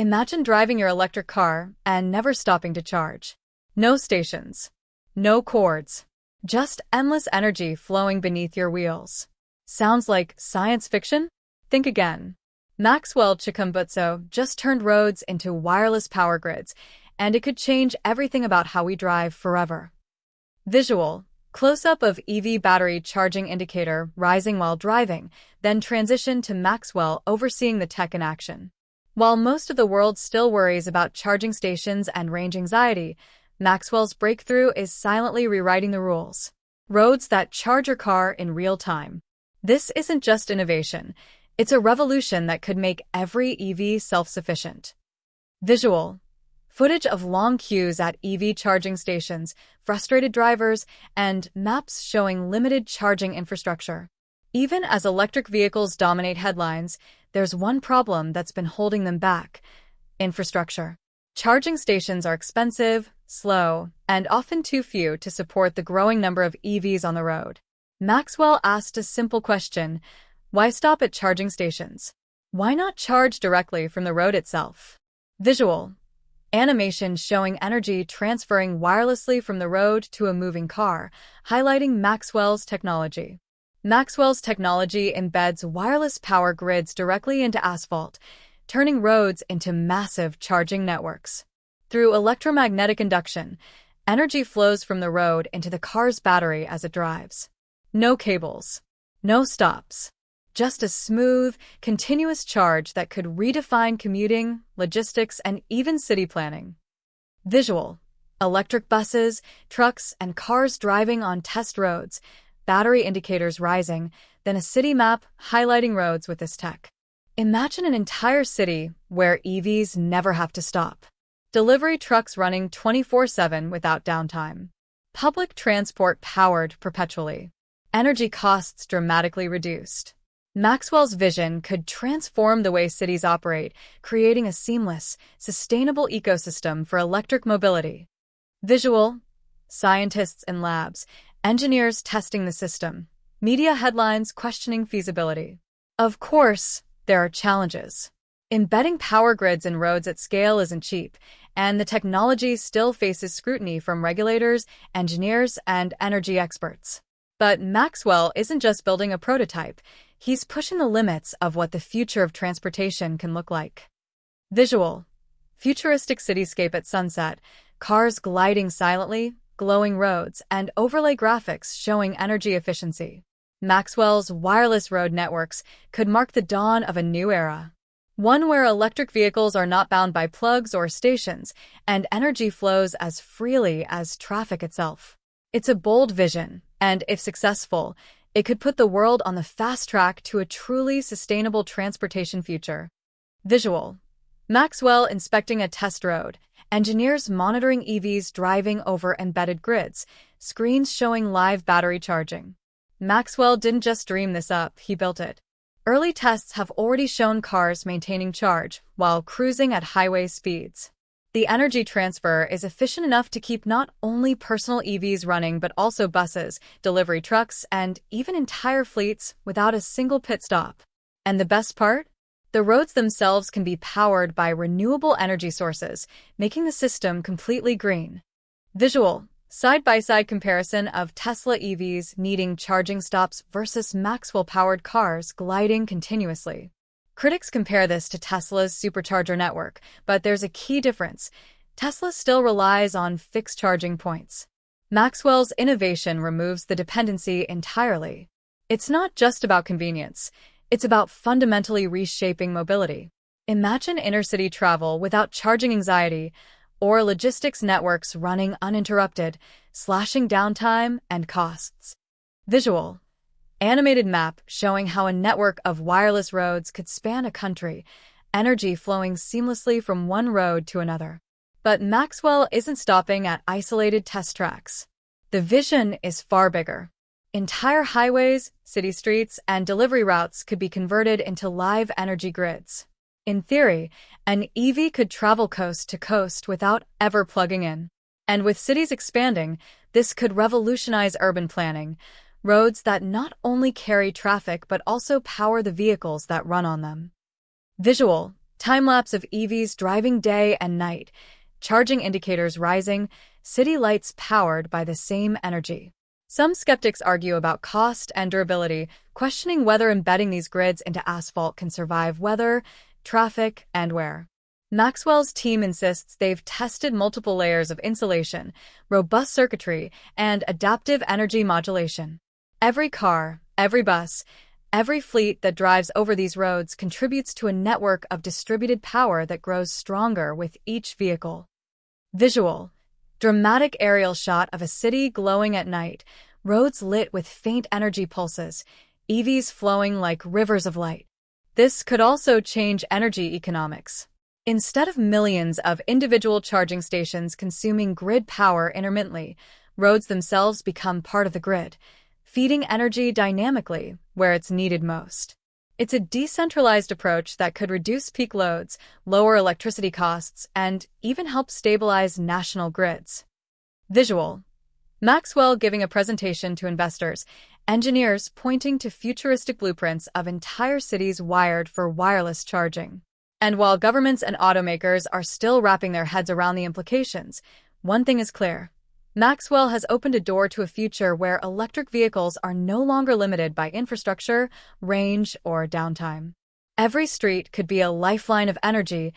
Imagine driving your electric car and never stopping to charge. No stations. No cords. Just endless energy flowing beneath your wheels. Sounds like science fiction? Think again. Maxwell Chikumbutso just turned roads into wireless power grids, and it could change everything about how we drive forever. Visual. Close-up of EV battery charging indicator rising while driving, then transition to Maxwell overseeing the tech in action. While most of the world still worries about charging stations and range anxiety, Maxwell's breakthrough is silently rewriting the rules. Roads that charge your car in real time. This isn't just innovation. It's a revolution that could make every EV self-sufficient. Visual. Footage of long queues at EV charging stations, frustrated drivers, and maps showing limited charging infrastructure. Even as electric vehicles dominate headlines, there's one problem that's been holding them back: infrastructure. Charging stations are expensive, slow, and often too few to support the growing number of EVs on the road. Maxwell asked a simple question: why stop at charging stations? Why not charge directly from the road itself? Visual. Animation showing energy transferring wirelessly from the road to a moving car, highlighting Maxwell's technology. Maxwell's technology embeds wireless power grids directly into asphalt, turning roads into massive charging networks. Through electromagnetic induction, energy flows from the road into the car's battery as it drives. No cables. No stops. Just a smooth, continuous charge that could redefine commuting, logistics, and even city planning. Visual. Electric buses, trucks, and cars driving on test roads, battery indicators rising, then a city map highlighting roads with this tech. Imagine an entire city where EVs never have to stop. Delivery trucks running 24/7 without downtime. Public transport powered perpetually. Energy costs dramatically reduced. Maxwell's vision could transform the way cities operate, creating a seamless, sustainable ecosystem for electric mobility. Visual. Scientists in labs, engineers testing the system, media headlines questioning feasibility. Of course, there are challenges. Embedding power grids in roads at scale isn't cheap, and the technology still faces scrutiny from regulators, engineers, and energy experts. But Maxwell isn't just building a prototype. He's pushing the limits of what the future of transportation can look like. Visual. Futuristic cityscape at sunset, cars gliding silently, glowing roads, and overlay graphics showing energy efficiency. Maxwell's wireless road networks could mark the dawn of a new era. One where electric vehicles are not bound by plugs or stations, and energy flows as freely as traffic itself. It's a bold vision, and if successful, it could put the world on the fast track to a truly sustainable transportation future. Visual. Maxwell inspecting a test road, engineers monitoring EVs driving over embedded grids, screens showing live battery charging. Maxwell didn't just dream this up, he built it. Early tests have already shown cars maintaining charge while cruising at highway speeds. The energy transfer is efficient enough to keep not only personal EVs running but also buses, delivery trucks, and even entire fleets without a single pit stop. And the best part? The roads themselves can be powered by renewable energy sources, making the system completely green. Visual. Side-by-side comparison of Tesla EVs needing charging stops versus Maxwell-powered cars gliding continuously. Critics compare this to Tesla's supercharger network, but there's a key difference. Tesla still relies on fixed charging points. Maxwell's innovation removes the dependency entirely. It's not just about convenience. It's about fundamentally reshaping mobility. Imagine inner-city travel without charging anxiety, or logistics networks running uninterrupted, slashing downtime and costs. Visual. Animated map showing how a network of wireless roads could span a country, energy flowing seamlessly from one road to another. But Maxwell isn't stopping at isolated test tracks. The vision is far bigger. Entire highways, city streets, and delivery routes could be converted into live energy grids. In theory, an EV could travel coast to coast without ever plugging in. And with cities expanding, this could revolutionize urban planning, roads that not only carry traffic but also power the vehicles that run on them. Visual. Time-lapse of EVs driving day and night, charging indicators rising, city lights powered by the same energy. Some skeptics argue about cost and durability, questioning whether embedding these grids into asphalt can survive weather, traffic, and wear. Maxwell's team insists they've tested multiple layers of insulation, robust circuitry, and adaptive energy modulation. Every car, every bus, every fleet that drives over these roads contributes to a network of distributed power that grows stronger with each vehicle. Visual. Dramatic aerial shot of a city glowing at night, roads lit with faint energy pulses, EVs flowing like rivers of light. This could also change energy economics. Instead of millions of individual charging stations consuming grid power intermittently, roads themselves become part of the grid, feeding energy dynamically where it's needed most. It's a decentralized approach that could reduce peak loads, lower electricity costs, and even help stabilize national grids. Visual. Maxwell giving a presentation to investors, engineers pointing to futuristic blueprints of entire cities wired for wireless charging. And while governments and automakers are still wrapping their heads around the implications, one thing is clear. Maxwell has opened a door to a future where electric vehicles are no longer limited by infrastructure, range, or downtime. Every street could be a lifeline of energy,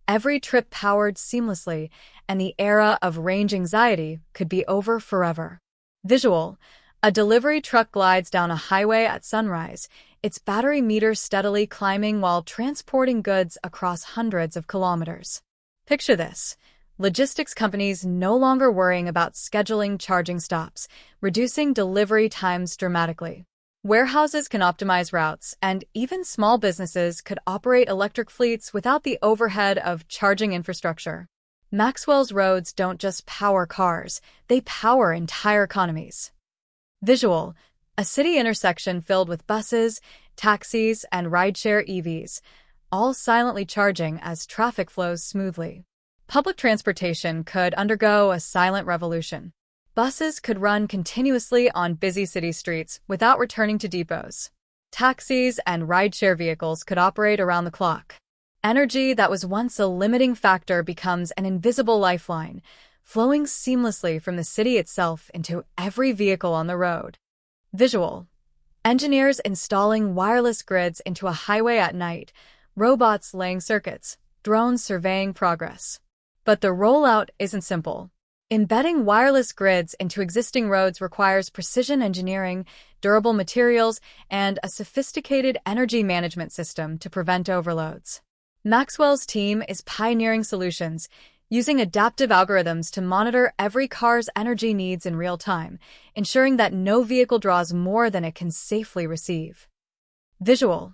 every trip powered seamlessly, and the era of range anxiety could be over forever. Visual. A delivery truck glides down a highway at sunrise, its battery meter steadily climbing while transporting goods across hundreds of kilometers. Picture this. Logistics companies no longer worrying about scheduling charging stops, reducing delivery times dramatically. Warehouses can optimize routes, and even small businesses could operate electric fleets without the overhead of charging infrastructure. Maxwell's roads don't just power cars, they power entire economies. Visual. A city intersection filled with buses, taxis, and rideshare EVs, all silently charging as traffic flows smoothly. Public transportation could undergo a silent revolution. Buses could run continuously on busy city streets without returning to depots. Taxis and rideshare vehicles could operate around the clock. Energy that was once a limiting factor becomes an invisible lifeline, flowing seamlessly from the city itself into every vehicle on the road. Visual. Engineers installing wireless grids into a highway at night, robots laying circuits, drones surveying progress. But the rollout isn't simple. Embedding wireless grids into existing roads requires precision engineering, durable materials, and a sophisticated energy management system to prevent overloads. Maxwell's team is pioneering solutions, using adaptive algorithms to monitor every car's energy needs in real time, ensuring that no vehicle draws more than it can safely receive. Visual.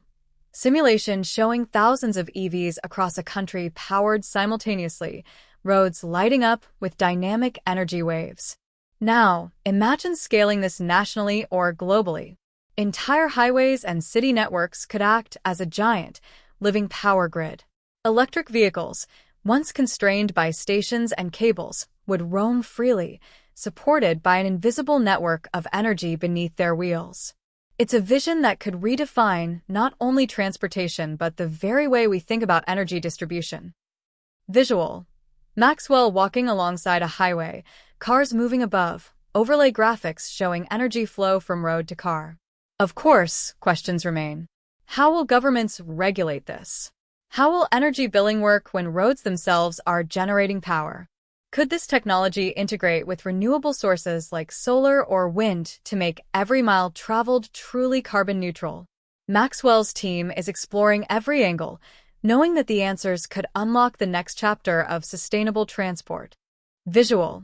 Simulation showing thousands of EVs across a country powered simultaneously, roads lighting up with dynamic energy waves. Now, imagine scaling this nationally or globally. Entire highways and city networks could act as a giant, living power grid. Electric vehicles, once constrained by stations and cables, would roam freely, supported by an invisible network of energy beneath their wheels. It's a vision that could redefine not only transportation but the very way we think about energy distribution. Visual. Maxwell walking alongside a highway, cars moving above, overlay graphics showing energy flow from road to car. Of course, questions remain. How will governments regulate this? How will energy billing work when roads themselves are generating power? Could this technology integrate with renewable sources like solar or wind to make every mile traveled truly carbon neutral? Maxwell's team is exploring every angle, knowing that the answers could unlock the next chapter of sustainable transport. Visual.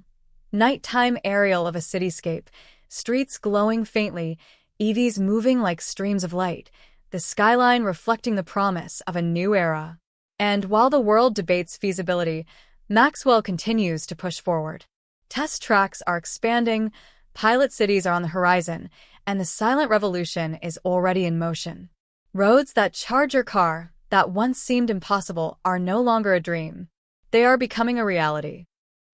Nighttime aerial of a cityscape, streets glowing faintly, EVs moving like streams of light, the skyline reflecting the promise of a new era. And while the world debates feasibility, Maxwell continues to push forward. Test tracks are expanding, pilot cities are on the horizon, and the silent revolution is already in motion. Roads that charge your car, that once seemed impossible, are no longer a dream. They are becoming a reality.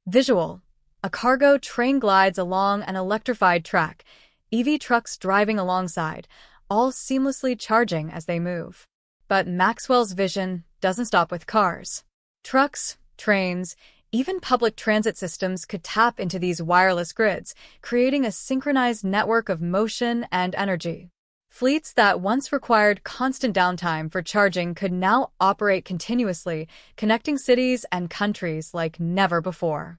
Visual. A cargo train glides along an electrified track, EV trucks driving alongside, all seamlessly charging as they move. But Maxwell's vision doesn't stop with cars. Trucks, trains, even public transit systems could tap into these wireless grids, creating a synchronized network of motion and energy. Fleets that once required constant downtime for charging could now operate continuously, connecting cities and countries like never before.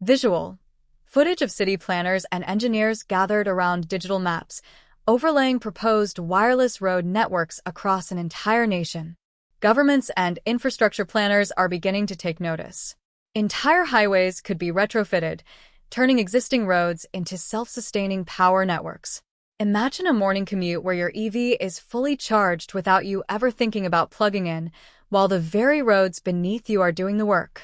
Visual footage of city planners and engineers gathered around digital maps, overlaying proposed wireless road networks across an entire nation. Governments and infrastructure planners are beginning to take notice. Entire highways could be retrofitted, turning existing roads into self-sustaining power networks. Imagine a morning commute where your EV is fully charged without you ever thinking about plugging in, while the very roads beneath you are doing the work.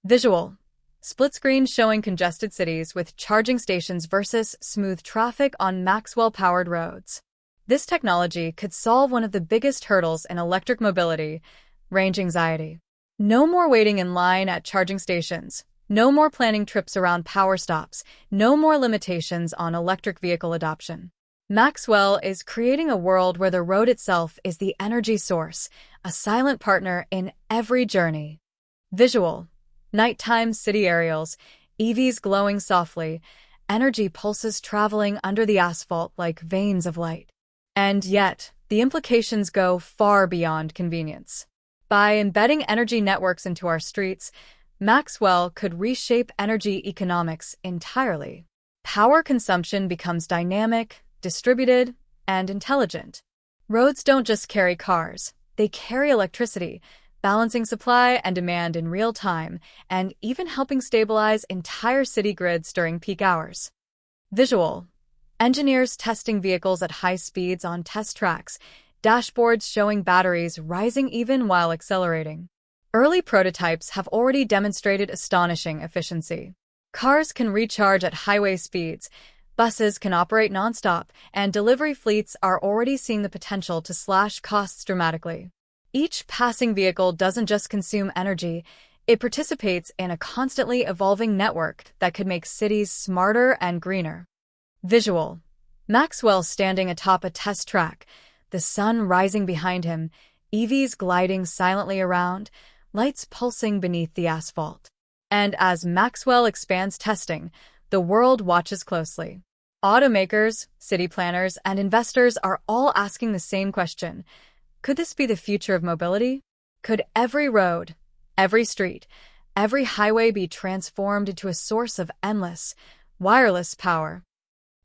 Visual split screen showing congested cities with charging stations versus smooth traffic on Maxwell-powered roads. This technology could solve one of the biggest hurdles in electric mobility, range anxiety. No more waiting in line at charging stations. No more planning trips around power stops. No more limitations on electric vehicle adoption. Maxwell is creating a world where the road itself is the energy source, a silent partner in every journey. Visual nighttime city aerials, EVs glowing softly, energy pulses traveling under the asphalt like veins of light. And yet, the implications go far beyond convenience. By embedding energy networks into our streets, Maxwell could reshape energy economics entirely. Power consumption becomes dynamic, distributed, and intelligent. Roads don't just carry cars, they carry electricity, balancing supply and demand in real time, and even helping stabilize entire city grids during peak hours. Visual engineers testing vehicles at high speeds on test tracks, dashboards showing batteries rising even while accelerating. Early prototypes have already demonstrated astonishing efficiency. Cars can recharge at highway speeds, buses can operate nonstop, and delivery fleets are already seeing the potential to slash costs dramatically. Each passing vehicle doesn't just consume energy, it participates in a constantly evolving network that could make cities smarter and greener. Visual Maxwell standing atop a test track, the sun rising behind him, EVs gliding silently around, lights pulsing beneath the asphalt. And as Maxwell expands testing, the world watches closely. Automakers, city planners, and investors are all asking the same question. Could this be the future of mobility? Could every road, every street, every highway be transformed into a source of endless, wireless power?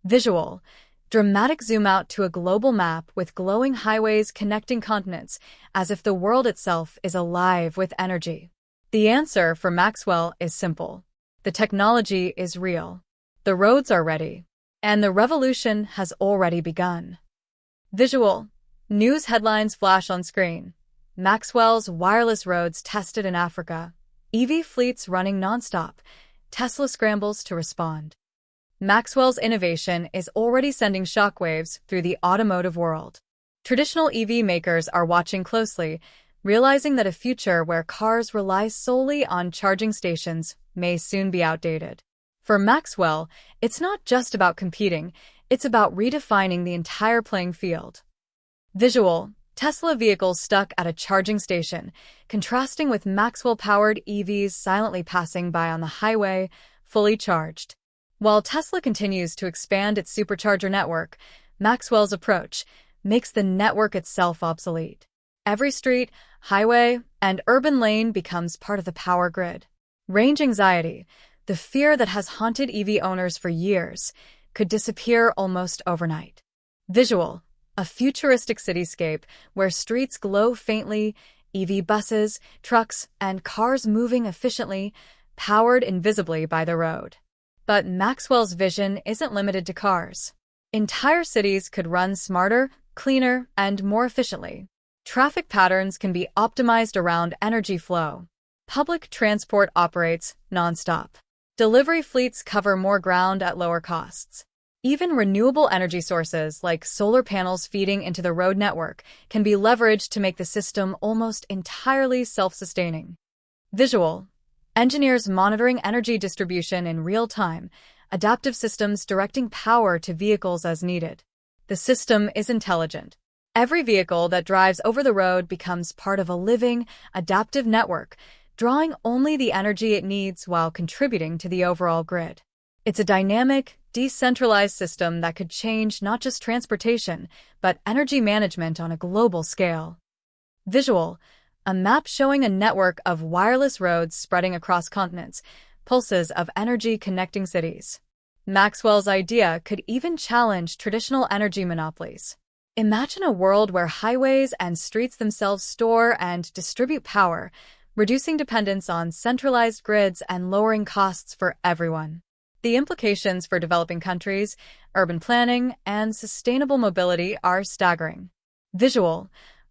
Visual dramatic zoom out to a global map with glowing highways connecting continents, as if the world itself is alive with energy. The answer for Maxwell is simple. The technology is real. The roads are ready. And the revolution has already begun. Visual news headlines flash on screen. Maxwell's wireless roads tested in Africa. EV fleets running nonstop. Tesla scrambles to respond. Maxwell's innovation is already sending shockwaves through the automotive world. Traditional EV makers are watching closely, realizing that a future where cars rely solely on charging stations may soon be outdated. For Maxwell, it's not just about competing, it's about redefining the entire playing field. Visual Tesla vehicles stuck at a charging station, contrasting with Maxwell-powered EVs silently passing by on the highway, fully charged. While Tesla continues to expand its supercharger network, Maxwell's approach makes the network itself obsolete. Every street, highway, and urban lane becomes part of the power grid. Range anxiety, the fear that has haunted EV owners for years, could disappear almost overnight. Visual a futuristic cityscape where streets glow faintly, EV buses, trucks, and cars moving efficiently, powered invisibly by the road. But Maxwell's vision isn't limited to cars. Entire cities could run smarter, cleaner, and more efficiently. Traffic patterns can be optimized around energy flow. Public transport operates nonstop. Delivery fleets cover more ground at lower costs. Even renewable energy sources like solar panels feeding into the road network can be leveraged to make the system almost entirely self-sustaining. Visual engineers monitoring energy distribution in real time, adaptive systems directing power to vehicles as needed. The system is intelligent. Every vehicle that drives over the road becomes part of a living, adaptive network, drawing only the energy it needs while contributing to the overall grid. It's a dynamic, decentralized system that could change not just transportation, but energy management on a global scale. Visual: a map showing a network of wireless roads spreading across continents, pulses of energy connecting cities. Maxwell's idea could even challenge traditional energy monopolies. Imagine a world where highways and streets themselves store and distribute power, reducing dependence on centralized grids and lowering costs for everyone. The implications for developing countries, urban planning, and sustainable mobility are staggering. Visual: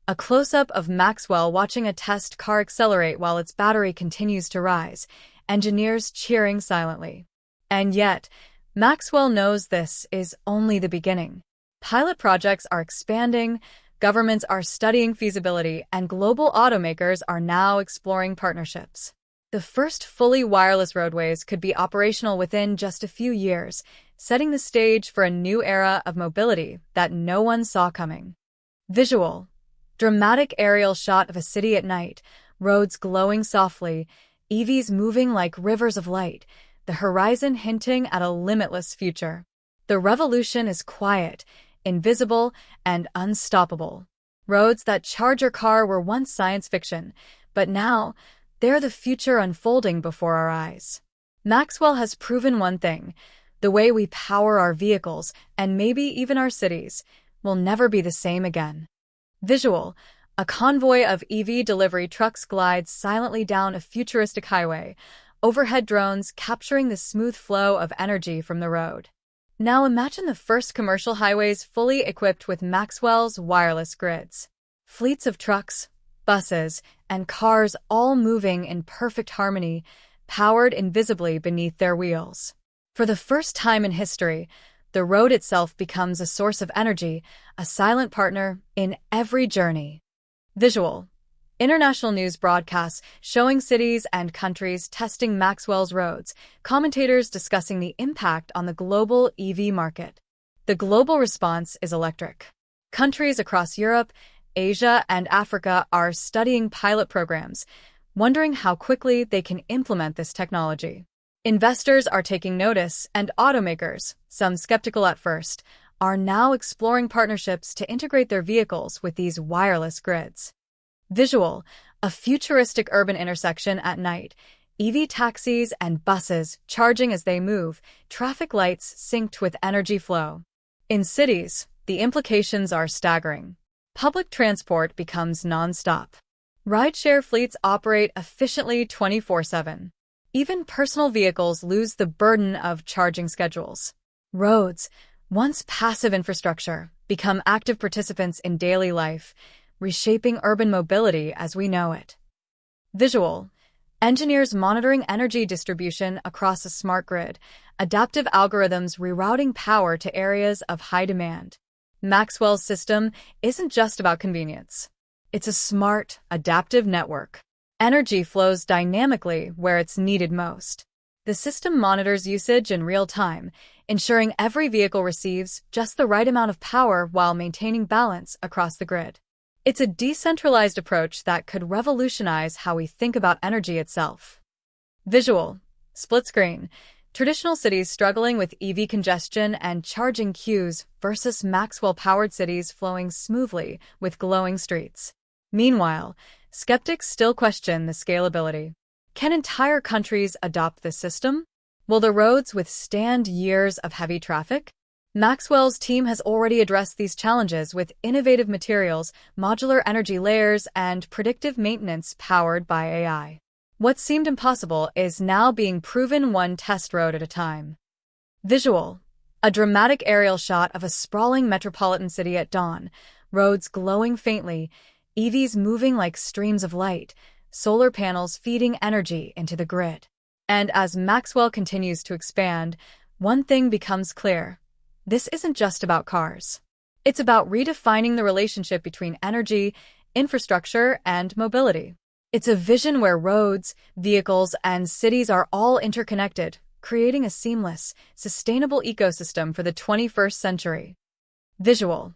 a close-up of Maxwell watching a test car accelerate while its battery continues to rise, engineers cheering silently. And yet, Maxwell knows this is only the beginning. Pilot projects are expanding, governments are studying feasibility, and global automakers are now exploring partnerships. The first fully wireless roadways could be operational within just a few years, setting the stage for a new era of mobility that no one saw coming. Visual: dramatic aerial shot of a city at night, roads glowing softly, EVs moving like rivers of light, the horizon hinting at a limitless future. The revolution is quiet, invisible, and unstoppable. Roads that charge your car were once science fiction, but now they're the future unfolding before our eyes. Maxwell has proven one thing: the way we power our vehicles, and maybe even our cities, will never be the same again. Visual: a convoy of EV delivery trucks glides silently down a futuristic highway, overhead drones capturing the smooth flow of energy from the road. Now imagine the first commercial highways fully equipped with Maxwell's wireless grids. Fleets of trucks, buses, and cars all moving in perfect harmony, powered invisibly beneath their wheels. For the first time in history, the road itself becomes a source of energy, a silent partner in every journey. Visual: international news broadcasts showing cities and countries testing Maxwell's roads, commentators discussing the impact on the global EV market. The global response is electric. Countries across Europe, Asia, and Africa are studying pilot programs, wondering how quickly they can implement this technology. Investors are taking notice, and automakers, some skeptical at first, are now exploring partnerships to integrate their vehicles with these wireless grids. Visual: a futuristic urban intersection at night, EV taxis and buses charging as they move, traffic lights synced with energy flow. In cities, the implications are staggering. Public transport becomes non-stop. Rideshare fleets operate efficiently 24/7. Even personal vehicles lose the burden of charging schedules. Roads, once passive infrastructure, become active participants in daily life, reshaping urban mobility as we know it. Visual: engineers monitoring energy distribution across a smart grid, adaptive algorithms rerouting power to areas of high demand. Maxwell's system isn't just about convenience. It's a smart, adaptive network. Energy flows dynamically where it's needed most. The system monitors usage in real time, ensuring every vehicle receives just the right amount of power while maintaining balance across the grid. It's a decentralized approach that could revolutionize how we think about energy itself. Visual: split screen: traditional cities struggling with EV congestion and charging queues versus Maxwell-powered cities flowing smoothly with glowing streets. Meanwhile, skeptics still question the scalability. Can entire countries adopt this system? Will the roads withstand years of heavy traffic? Maxwell's team has already addressed these challenges with innovative materials, modular energy layers, and predictive maintenance powered by AI. What seemed impossible is now being proven one test road at a time. Visual: a dramatic aerial shot of a sprawling metropolitan city at dawn, roads glowing faintly, EVs moving like streams of light, solar panels feeding energy into the grid. And as Maxwell continues to expand, one thing becomes clear: this isn't just about cars. It's about redefining the relationship between energy, infrastructure, and mobility. It's a vision where roads, vehicles, and cities are all interconnected, creating a seamless, sustainable ecosystem for the 21st century. Visual: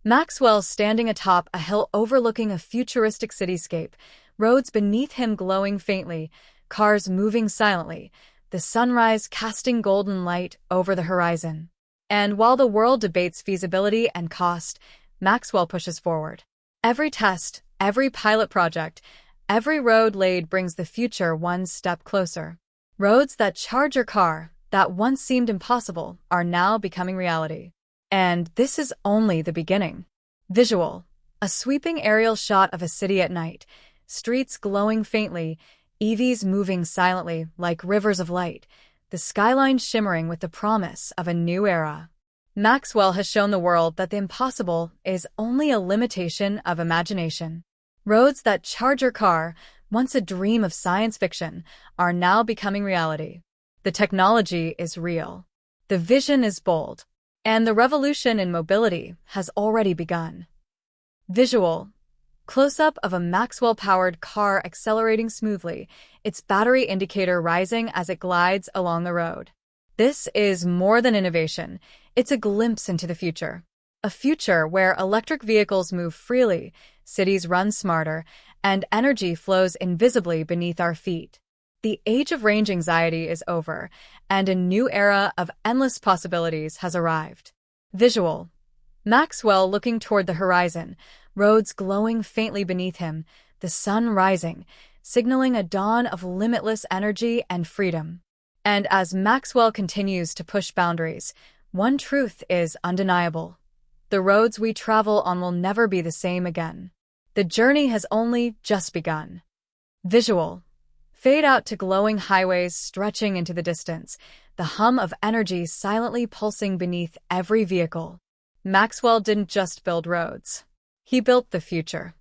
Maxwell standing atop a hill overlooking a futuristic cityscape, roads beneath him glowing faintly, cars moving silently, the sunrise casting golden light over the horizon. And while the world debates feasibility and cost, Maxwell pushes forward. Every test, every pilot project, every road laid brings the future one step closer. Roads that charge your car, that once seemed impossible, are now becoming reality. And this is only the beginning. Visual. A sweeping aerial shot of a city at night, streets glowing faintly, EVs moving silently like rivers of light, the skyline shimmering with the promise of a new era. Maxwell has shown the world that the impossible is only a limitation of imagination. Roads that charge your car, once a dream of science fiction, are now becoming reality. The technology is real. The vision is bold. And the revolution in mobility has already begun. Visual. Close-up of a Maxwell-powered car accelerating smoothly, its battery indicator rising as it glides along the road. This is more than innovation. It's a glimpse into the future. A future where electric vehicles move freely, cities run smarter, and energy flows invisibly beneath our feet. The age of range anxiety is over, and a new era of endless possibilities has arrived. Visual. Maxwell looking toward the horizon, roads glowing faintly beneath him, the sun rising, signaling a dawn of limitless energy and freedom. And as Maxwell continues to push boundaries, one truth is undeniable. The roads we travel on will never be the same again. The journey has only just begun. Visual. Fade out to glowing highways stretching into the distance, the hum of energy silently pulsing beneath every vehicle. Maxwell didn't just build roads. He built the future.